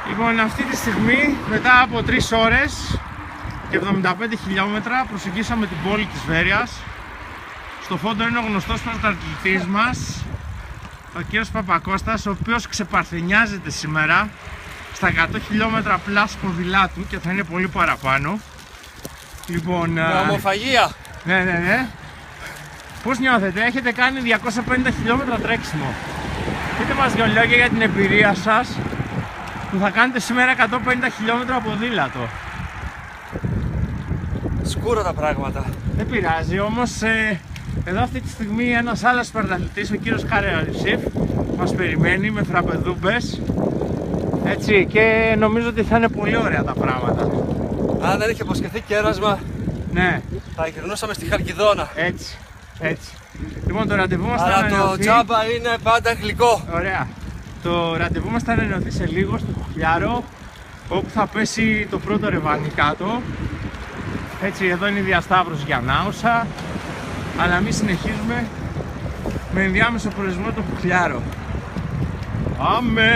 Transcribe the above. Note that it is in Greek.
Λοιπόν, αυτή τη στιγμή, μετά από 3 ώρες και 75 χιλιόμετρα, προσεγγίσαμε την πόλη της Βέρειας. Στο φόντο είναι ο γνωστός πρωταθλητής μας, ο κύριος Παπακώστας, ο οποίος ξεπαρθενιάζεται σήμερα στα 100 χιλιόμετρα πλάς ποδηλάτου και θα είναι πολύ παραπάνω. Λοιπόν, με ομοφαγία. Ναι. Πώς νιώθετε, έχετε κάνει 250 χιλιόμετρα τρέξιμο. Πείτε μας δυο λόγια για την εμπειρία σας που θα κάνετε σήμερα 150 χιλιόμετρα ποδήλατο. Σκούρα τα πράγματα. Δεν πειράζει, όμως εδώ αυτή τη στιγμή ένας άλλος πρωταθλητής, ο κύριος Καρεαρισίφ, μας περιμένει με φραπεδούμπες. Έτσι, και νομίζω ότι θα είναι πολύ ωραία τα πράγματα. Αν δεν είχε υποσχεθεί κέρασμα, ναι, θα γυρνούσαμε στη Χαλκιδόνα. Έτσι. Λοιπόν, το ραντεβού μας θα αλλά ανανεωθεί. το τσάμπα είναι πάντα γλυκό. Ωραία. Το ραντεβού μας θα ανανεωθεί σε λίγο στο Κουχλιάρο, όπου θα πέσει το πρώτο ρεβάνι κάτω. Έτσι, εδώ είναι η διασταύρωση για Νάουσα, αλλά εμείς συνεχίζουμε με ενδιάμεσο προορισμό το Κουχλιάρο. Πάμε!